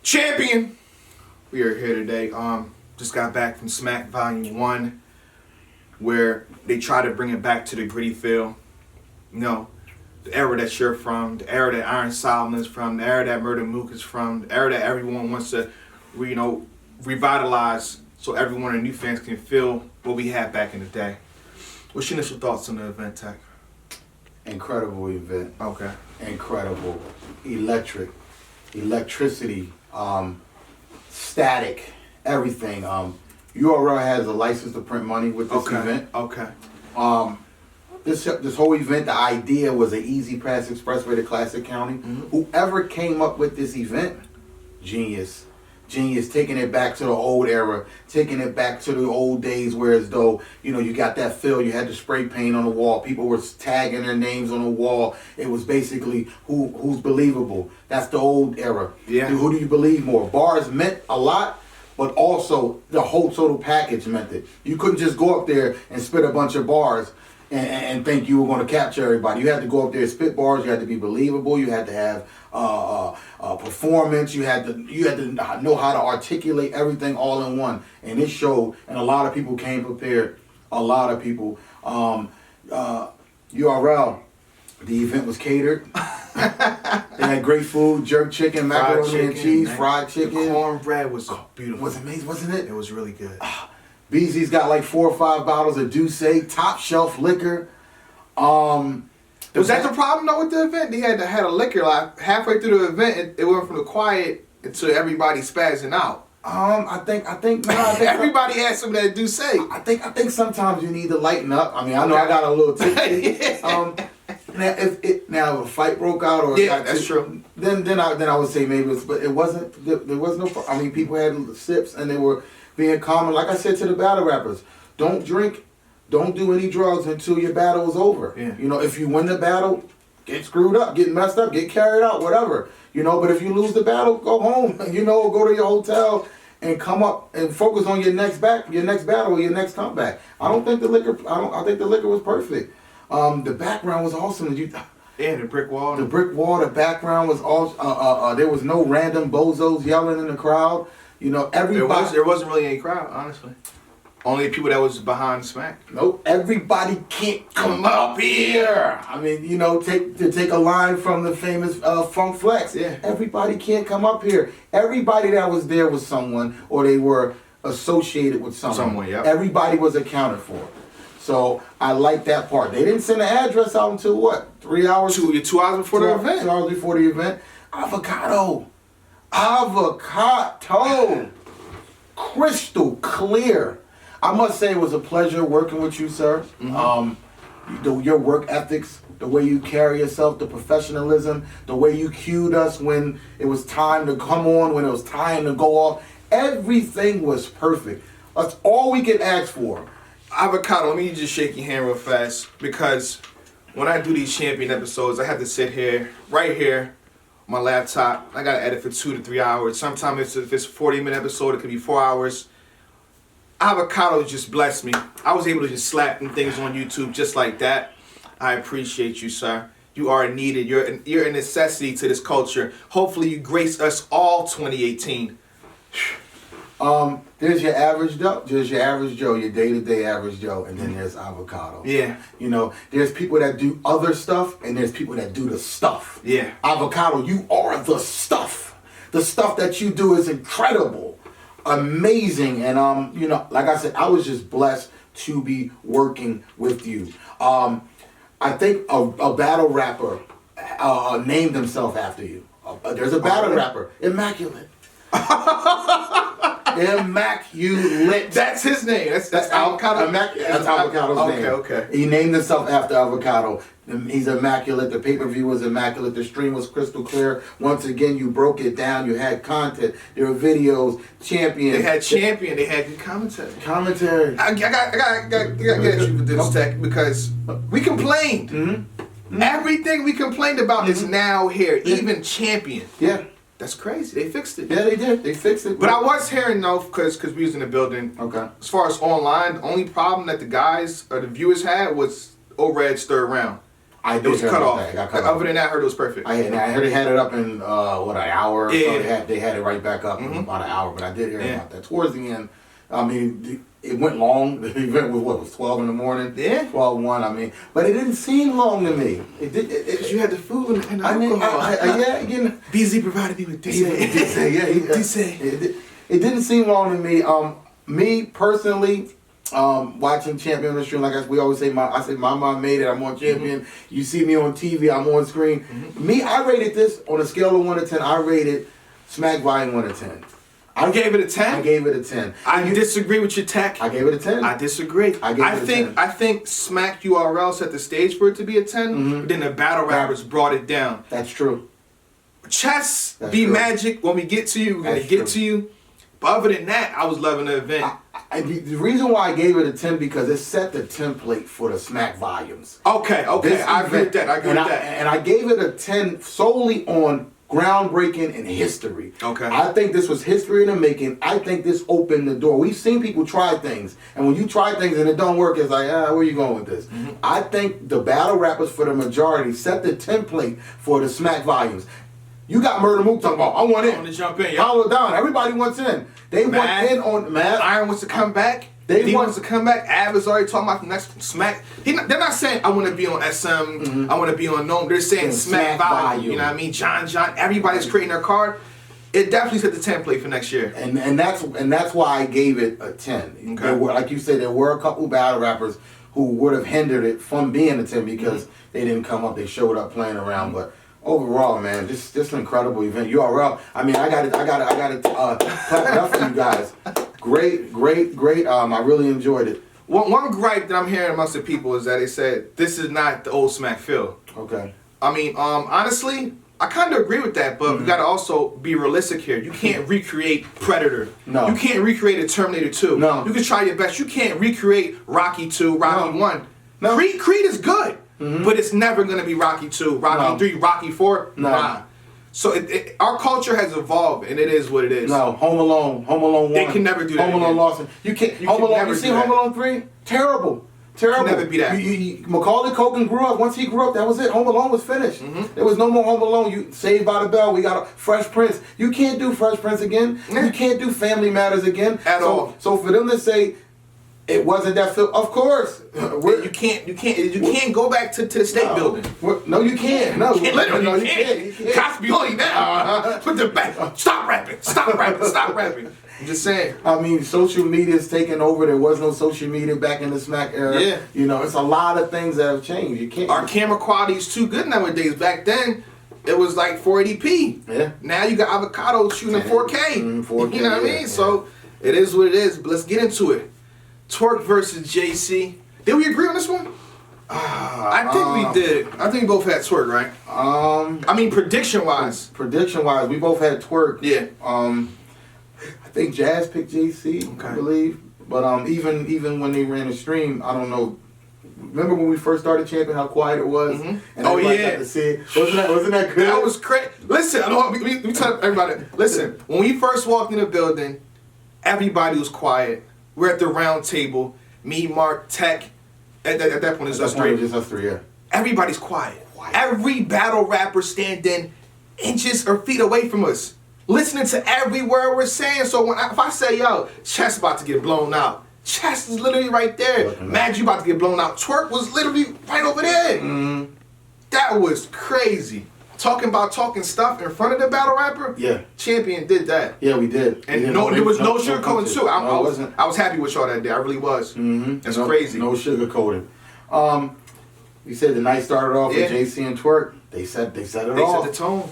Champion! We are here today. Just got back from Smack VOL.1, where they try to bring it back to the gritty feel. You know, the era that you're from, the era that Iron Solomon's from, the era that Murder Mook is from, the era that everyone wants to, revitalize so everyone and new fans can feel what we had back in the day. What's your initial thoughts on the event, Tech? Incredible event. Okay. Incredible. Electricity, static, everything. URL has a license to print money with this event. Okay. This whole event, the idea was an easy pass expressway to Classic County. Mm-hmm. Whoever came up with this event, genius. Genius, taking it back to the old era, taking it back to the old days where as though, you got that feel, you had the spray paint on the wall, people were tagging their names on the wall. It was basically who's believable. That's the old era. Yeah. Who do you believe more? Bars meant a lot, but also the whole total package meant it. You couldn't just go up there and spit a bunch of bars and think you were going to capture everybody. You had to go up there and spit bars. You had to be believable. You had to have performance. You had to know how to articulate everything all in one. And it showed. And a lot of people came prepared. A lot of people. URL. The event was catered. They had great food: jerk chicken, macaroni and cheese, fried chicken. The cornbread was beautiful. Was amazing, wasn't it? It was really good. BZ's got like 4 or 5 bottles of Douce, top shelf liquor. Was that the problem though with the event? They had a liquor like halfway through the event. It went from the quiet to everybody spazzing out. I think Everybody had some of that Douce. I think sometimes you need to lighten up. I mean, I know I got a little tipsy. Now if a fight broke out or that's true. Then I would say maybe but it wasn't. There was no. I mean, people had sips and they were being calm. Like I said to the battle rappers, don't drink, don't do any drugs until your battle is over. Yeah. If you win the battle, get screwed up, get messed up, get carried out, whatever. But if you lose the battle, go home. Go to your hotel and come up and focus on your next battle, or your next comeback. I think the liquor was perfect. The background was awesome. Yeah, the brick wall. The brick wall. The background was awesome. There was no random bozos yelling in the crowd. Everybody. There wasn't really any crowd, honestly. Only people that was behind Smack. Nope. Everybody can't come up here. I mean, take a line from the famous Funk Flex. Yeah. Everybody can't come up here. Everybody that was there was someone, or they were associated with someone. Yep. Everybody was accounted for. So I like that part. They didn't send an address out until what? 3 hours? 2 hours before the event. 2 hours before the event. Avocado. Crystal clear. I must say it was a pleasure working with you, sir. Mm-hmm. Your work ethics, the way you carry yourself, the professionalism, the way you cued us when it was time to come on, when it was time to go off. Everything was perfect. That's all we can ask for. Avocado, let me just shake your hand real fast, because when I do these champion episodes, I have to sit here, right here, on my laptop. I gotta edit for 2 to 3 hours. Sometimes if it's a 40-minute episode, it could be 4 hours. Avocado just blessed me. I was able to just slap them things on YouTube just like that. I appreciate you, sir. You are needed. You're a necessity to this culture. Hopefully you grace us all 2018. There's your average Joe. There's your average Joe, your day-to-day average Joe, and then there's Avocado. Yeah. There's people that do other stuff, and there's people that do the stuff. Yeah. Avocado, you are the stuff. The stuff that you do is incredible, amazing, and like I said, I was just blessed to be working with you. I think a battle rapper named himself after you. There's a battle rapper, Immaculate. Immaculate. That's his name. That's Avocado. That's Avocado's name. Okay. He named himself after Avocado. He's immaculate. The pay-per-view was immaculate. The stream was crystal clear. Once again, you broke it down. You had content. There were videos. Champion. They had champion. They had good commentary. I got get you for this, Tech, because we complained. Mm-hmm. Everything we complained about is now here. Even champion. Yeah. That's crazy. They fixed it. Yeah, they did. They fixed it. But I was hearing though, because we was in the building. Okay. As far as online, the only problem that the guys or the viewers had was O-Red's third round. I It was did hear cut about off. that. It got cut off. Other than that, I heard it was perfect. I heard they had it up in what, an hour or so. Yeah. They had it right back up in about an hour. But I did hear Yeah. about that. Towards the end, I mean, it went long. The event was what, was 12 in the morning? Yeah. 12:01. I mean, but it didn't seem long to me. It did. Because you had the food and the I mean, alcohol. yeah, you know. BZ provided me with this. It didn't seem long to me. Me personally, watching Champion on the stream, like we always say, I say my mom made it. I'm on Champion. You see me on TV. I'm on screen. Me, I rated this on a scale of 1 to 10. I rated Smack Volume 1 to 10. I gave it a 10. I gave it a 10. I disagree with your tech. I gave it a 10. I disagree. I think Smack URL set the stage for it to be a 10, but then the battle rappers brought it down. That's true. Chess That's be true. magic. When we get to you, we're going to That's get true. to you. But other than that, I was loving the event. The reason why I gave it a 10 because it set the template for the Smack volumes. Okay, This I agree with event- that. And I gave it a 10 solely on groundbreaking and history. Okay. I think this was history in the making. I think this opened the door. We've seen people try things, and when you try things and it don't work, it's like, where are you going with this? I think the battle rappers, for the majority, set the template for the Smack volumes. You got Murder Mook talking about, I want in. I want to jump in, yeah. Hollow down. Everybody wants in. They Mad. want in on Mad. Iron wants to come back. They D want- wants to come back. Ab is already talking about the next Smack. They're not saying I want to be on SM. I want to be on Gnome. They're saying Smack Volume. You know what I mean? John. Everybody's creating their card. It definitely set the template for next year. And that's why I gave it a 10. Okay. There were, like you said, there were a couple battle rappers who would have hindered it from being a 10 because they didn't come up. They showed up playing around, but. Overall, man, just an incredible event. URL. I mean, I got to clap it up for you guys. Great. I really enjoyed it. One gripe that I'm hearing amongst the people is that they said this is not the old Smack feel. Okay. I mean, honestly, I kind of agree with that, but we got to also be realistic here. You can't recreate Predator. No. You can't recreate a Terminator 2. No. You can try your best. You can't recreate Rocky 2, Rocky 1. No. Creed is good, but it's never going to be Rocky 2, Rocky No. 3, Rocky 4. No. Nah. So our culture has evolved, and it is what it is. No, Home Alone 1. They can never do that Home Alone again. Lawson. You can't. You Home can Alone. never You do see that. Home Alone 3? Terrible. never be that. Macaulay Culkin grew up. Once he grew up, that was it. Home Alone was finished. There was no more Home Alone. You Saved by the Bell. We got a Fresh Prince. You can't do Fresh Prince again. Yeah. You can't do Family Matters again. At all. So for them to say it wasn't that film, of course. You can't go back to the state building. No, you can't. No, Literally, no, you can't. Cops be on you now. Put the back. Stop rapping. Stop rapping. Stop rapping. I'm just saying. I mean, social media's taken over. There was no social media back in the Smack era. Yeah. You know, it's a lot of things that have changed. You can't. Our camera quality is too good nowadays. Back then, it was like 480p. Yeah. Now you got avocado shooting in 4K. 4K, You know what I mean? yeah. So it is what it is. But let's get into it. Twerk versus JC. Did we agree on this one? I think we did. I think we both had Twerk, right? I mean, prediction wise. Prediction wise, we both had Twerk. Yeah. I think Jazz picked JC, Okay. I believe. But even when they ran the stream, I don't know. Remember when we first started Champion, how quiet it was? And Oh, everybody yeah. got to see it? Wasn't that good? That was crazy. Listen, I don't want me tell everybody. Listen, when we first walked in the building, everybody was quiet. We're at the round table. Me, Mark, Tech. At that point, it's us three. Just us three, yeah. Everybody's quiet. Every battle rapper standing inches or feet away from us, listening to every word we're saying. So if I say, yo, Chess about to get blown out, Chess is literally right there. Looking Mad, you about to get blown out. Twerk was literally right over there. That was crazy. Talking stuff in front of the battle rapper. Yeah. Champion did that. Yeah, we did. And there was no sugarcoating too. No, it wasn't. I was happy with y'all that day. I really was. That's crazy. No sugarcoating. You said the night started off with JC and Twerk. They set it They off. set the tone.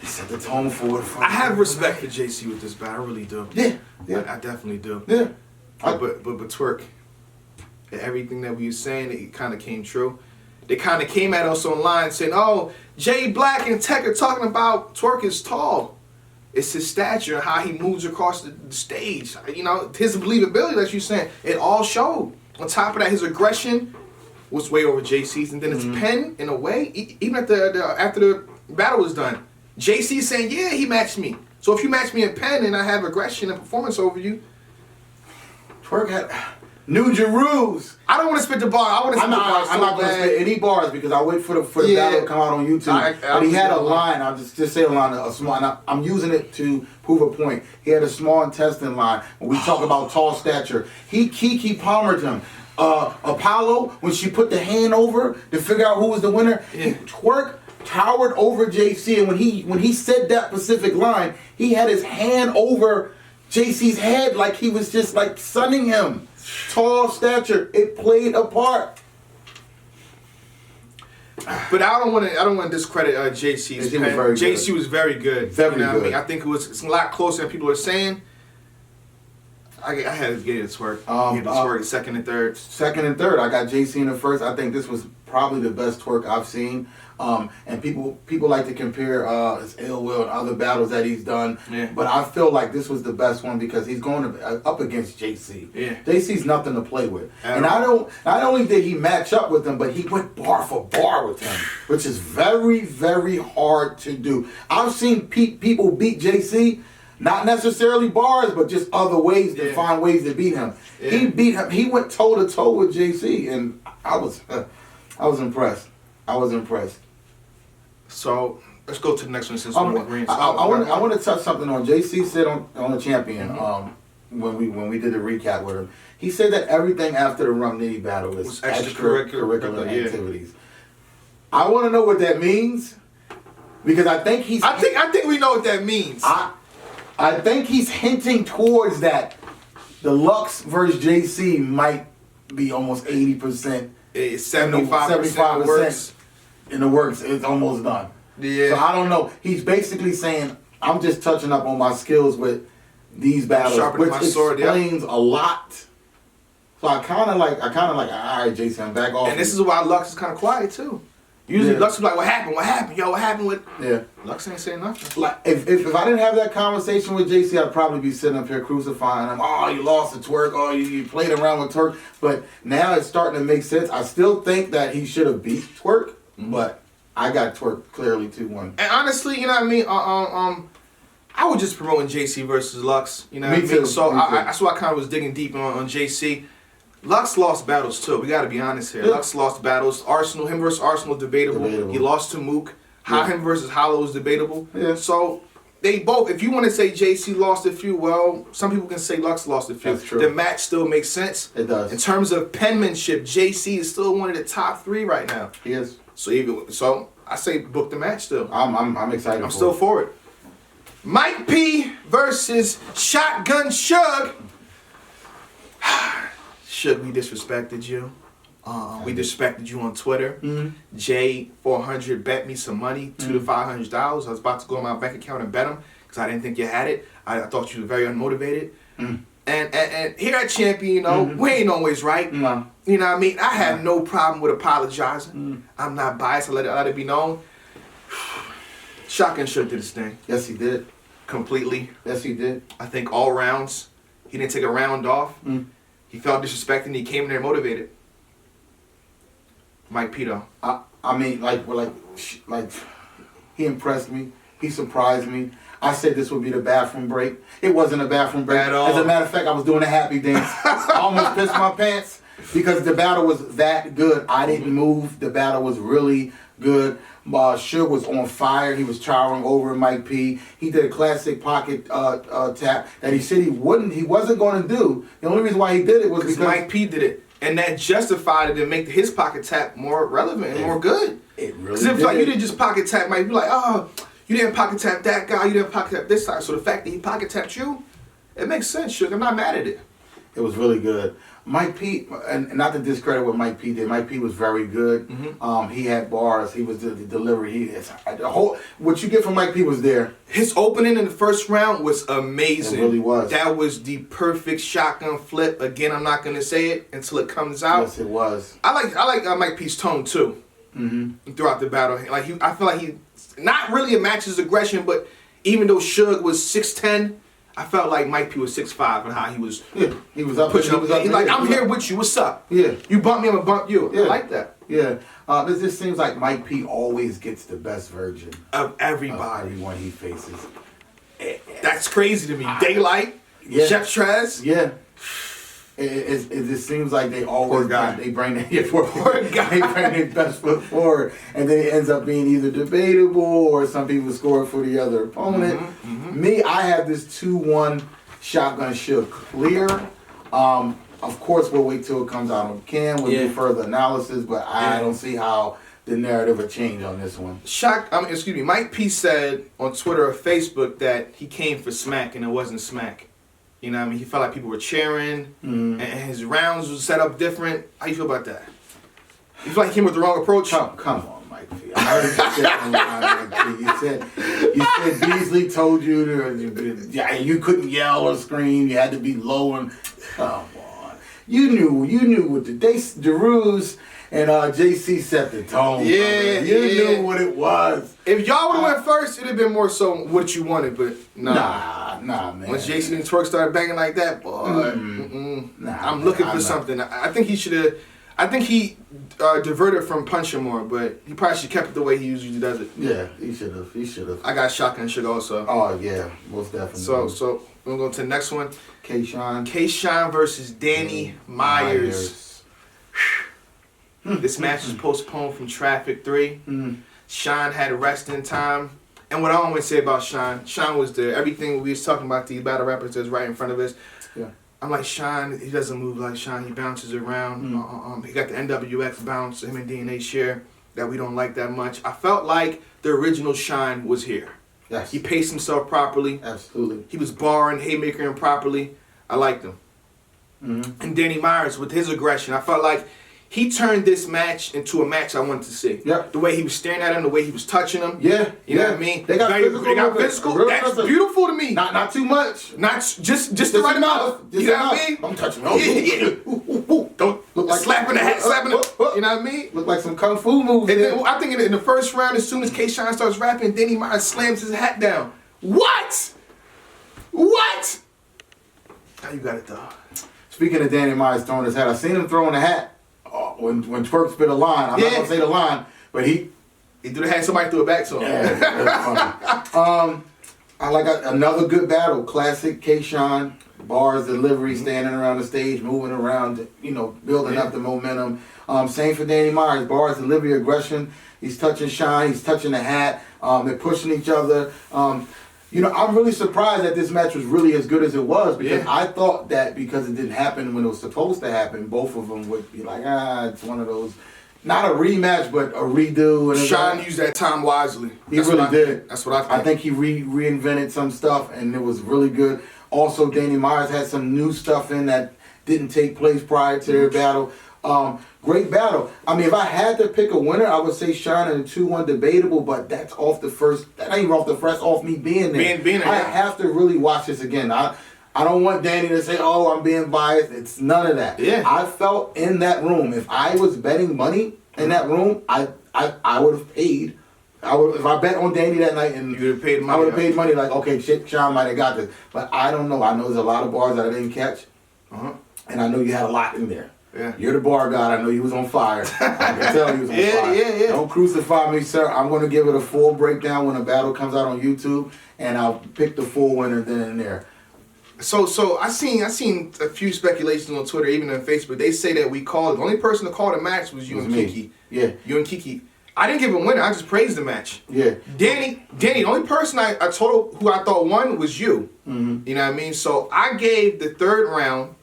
They set the tone for it. I have respect for JC with this battle. I really do. Yeah. I definitely do. Yeah. But Twerk, everything that we were saying, it kind of came true. They kind of came at us online saying, "Oh, Jay Black and Tech are talking about Twerk is tall. It's his stature and how he moves across the stage. You know, his believability that you're saying. It all showed. On top of that, his aggression was way over JC's, and then his pen, in a way, even at after the battle was done, JC saying, "Yeah, he matched me. So if you match me in pen and I have aggression and performance over you." Twerk had. New Jerus. I don't want to spit the bar. I want to spit the bar. I'm not going to spit any bars because I wait for the battle to come out on YouTube. But he had a line. I'll just say a line, a small. And I'm using it to prove a point. He had a small intestine line. When we talk about tall stature, he Kiki Palmered him. Apollo, when she put the hand over to figure out who was the winner, Twerk towered over JC, and when he said that specific line, he had his hand over JC's head like he was just like sunning him. Tall stature, it played a part. But I don't want to discredit JC's pen. JC was very good. Very good. I mean, I think it's a lot closer than people are saying. I had to get it to twerk. Get it to twerk second and third. Second and third. I got JC in the first. I think this was probably the best twerk I've seen. And people like to compare his Ill Will and other battles that he's done. Yeah. But I feel like this was the best one because he's going up against JC. Yeah. JC's nothing to play with. And not only did he match up with him, but he went bar for bar with him, which is very, very hard to do. I've seen people beat JC. Not necessarily bars, but just other ways to find ways to beat him. Yeah. He beat him. He went toe to toe with JC, and I was impressed. I was impressed. So let's go to the next one since I want to touch something on JC said on the champion. When we did the recap with him, he said that everything after the Rum Nitty battle is extracurricular activities. I want to know what that means because I think he's. I think we know what that means. I think he's hinting towards that the Lux versus JC might be almost 80%. 75% in the works. It's almost done. Yeah. So I don't know. He's basically saying, I'm just touching up on my skills with these battles, which explains a lot. So I kind of like, all right, JC, I'm back off. And this is why Lux is kind of quiet too. Usually Lux is like, what happened? What happened? Yo, what happened with... Yeah. Lux ain't saying nothing. Like, if I didn't have that conversation with JC, I'd probably be sitting up here crucifying him. Oh, you lost the twerk. Oh, you played around with twerk. But now it's starting to make sense. I still think that he should have beat twerk, but I got twerk clearly 2-1. And honestly, you know what I mean? I was just promoting JC versus Lux. You know what I mean? Too. So that's why I kind of was digging deep on JC. Lux lost battles too. We got to be honest here. Yeah. Lux lost battles. Him versus Arsenal, debatable. He lost to Mook. Him versus Hollow is debatable. Yeah. So they both. If you want to say JC lost a few, well, some people can say Lux lost a few. That's true. The match still makes sense. It does. In terms of penmanship, JC is still one of the top 3 right now. He is. So I say book the match still. I'm excited. I'm still for it. Mike P versus Shotgun Shug. Shug, we disrespected you. We disrespected you on Twitter. J400 bet me some money, $200 to $500. I was about to go in my bank account and bet him because I didn't think you had it. I thought you were very unmotivated. And here at Champion, you know, we ain't always right. No. You know what I mean? I have no problem with apologizing. I'm not biased. I let it be known. Shotgun Shug did his thing. Yes, he did. Completely. Yes, he did. I think all rounds. He didn't take a round off. He felt disrespected and he came in there motivated. Mike P though. I mean, like he impressed me. He surprised me. I said this would be the bathroom break. It wasn't a bathroom break. At all. As a matter of fact, I was doing a happy dance. I almost pissed my pants because the battle was that good. I didn't move. The battle was really good. Suge was on fire. He was towering over Mike P. He did a classic pocket tap that he said he wasn't going to do. The only reason why he did it was because Mike P did it. And that justified it to make his pocket tap more relevant and more good. It really Because if like you didn't just pocket tap Mike, be like, oh, you didn't pocket tap that guy, you didn't pocket tap this side. So the fact that he pocket tapped you, it makes sense, Suge. I'm not mad at it. It was really good. Mike P, and not to discredit what Mike P did, Mike P was very good. He had bars. He was the delivery. What you get from Mike P was there. His opening in the first round was amazing. It really was. That was the perfect shotgun flip. Again, I'm not going to say it until it comes out. Yes, it was. I like Mike P's tone too. Throughout the battle, I feel like he not really a match's aggression, but even though Suge was 6'10", I felt like Mike P was 6'5" and how he was. Yeah, he was up. Pushing up. He's like, I'm here with you. What's up? Yeah. You bump me, I'm gonna bump you. Yeah. I like that. Yeah. It just seems like Mike P always gets the best version of everybody. Of everyone he faces. That's crazy to me. Daylight. Yeah. Chef Trez. Yeah. It just seems like they always Poor guy. they bring their poor guy. They bring their best foot forward, and then it ends up being either debatable or some people score for the other opponent. Me, I have this 2-1 shotgun shook clear. Of course, we'll wait till it comes out on cam. We'll do further analysis, but I don't see how the narrative will change on this one. Mike P said on Twitter or Facebook that he came for smack and it wasn't smack. You know what I mean? He felt like people were cheering and his rounds was set up different. How you feel about that? You feel like he came with the wrong approach? Come on, Mike P. I heard you said you said Beasley told you you couldn't yell or scream. You had to be low and come on. You knew what the Deruze and JC set the tone. Yeah, you knew what it was. If y'all would have went first, it'd have been more so what you wanted, but nah, man. Once JC and Twerk started banging like that, boy, I'm looking for something. I think he should have. I think he diverted from punching more, but he probably should have kept it the way he usually does it. Yeah, he should have. I got shotgun shit also. Oh yeah, most definitely. So we're gonna go to the next one. K-Shine versus Danny Myers. This match was postponed from Traffic 3. Sean had resting time. And what I always say about Sean was there. Everything we was talking about, the battle rappers that's right in front of us. Yeah. I'm like, Sean, he doesn't move like Sean. He bounces around. He got the NWX bounce, him and DNA share, that we don't like that much. I felt like the original Sean was here. Yes. He paced himself properly. Absolutely. He was barring, haymakering properly. I liked him. And Danny Myers, with his aggression, I felt like he turned this match into a match I wanted to see. Yeah. The way he was staring at him, the way he was touching him. Yeah. You know what I mean? They got physical. That's beautiful to me. Not too much. Not just the right amount. You know what I mean? I'm touching. Don't look like slapping the hat, slapping it. You know what I mean? Look like some kung fu moves. And then, I think in the first round, as soon as K-Shine starts rapping, Danny Myers slams his hat down. What? How you got it though? Speaking of Danny Myers throwing his hat, I seen him throwing the hat when Twerk spit a line. I'm not gonna say the line, but he threw the hat. Somebody threw it back to him. Yeah, that's funny. I like another good battle. Classic K-Shine, bars, delivery, standing around the stage, moving around, building up the momentum. Same for Danny Myers, bars, delivery, aggression. He's touching Shine, he's touching the hat. They're pushing each other. I'm really surprised that this match was really as good as it was, because I thought that because it didn't happen when it was supposed to happen, both of them would be like, it's one of those, not a rematch, but a redo. And Sean used that time wisely. He really did. That's what I think. I think he reinvented some stuff, and it was really good. Also, Danny Myers had some new stuff in that didn't take place prior to their battle. Great battle. I mean, if I had to pick a winner, I would say Sean and a 2-1 debatable, but that's off the first. That ain't even off the first. Off me being there. Being there. I have to really watch this again. I don't want Danny to say, "Oh, I'm being biased." It's none of that. Yeah. I felt in that room. If I was betting money in that room, I would have paid. If I bet on Danny that night, and you would have paid money. I would have paid money. Like, okay, shit, Sean might have got this, but I don't know. I know there's a lot of bars that I didn't catch, and I know you had a lot in there. Yeah. You're the bar god. I know you was on fire. I can tell you was on fire. Yeah. Don't crucify me, sir. I'm going to give it a full breakdown when a battle comes out on YouTube, and I'll pick the full winner then and there. So I seen a few speculations on Twitter, even on Facebook. They say that we called. The only person to call the match was you and Kiki. Yeah. You and Kiki. I didn't give a winner. I just praised the match. Yeah. Danny, the only person I told who I thought won was you. You know what I mean? So I gave the third round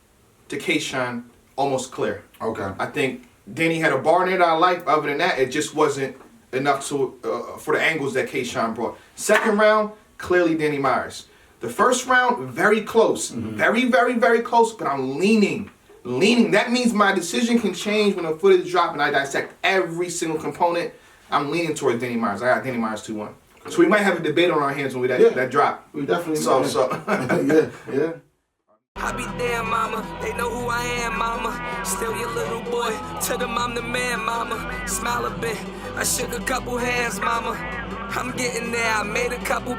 to K-Shine almost clear. Okay. I think Danny had a bar in it I liked. Other than that, it just wasn't enough to for the angles that K-Shine brought. Second round, clearly Danny Myers. The first round, very close. Very, very, very close, but I'm leaning. That means my decision can change when the footage drop and I dissect every single component. I'm leaning towards Danny Myers. I got Danny Myers 2-1. So we might have a debate on our hands when that drop. We definitely so. Yeah. I be there, mama. They know who I am, mama. Still your little boy. To them, I'm the man, mama. Smile a bit. I shook a couple hands, mama. I'm getting there. I made a couple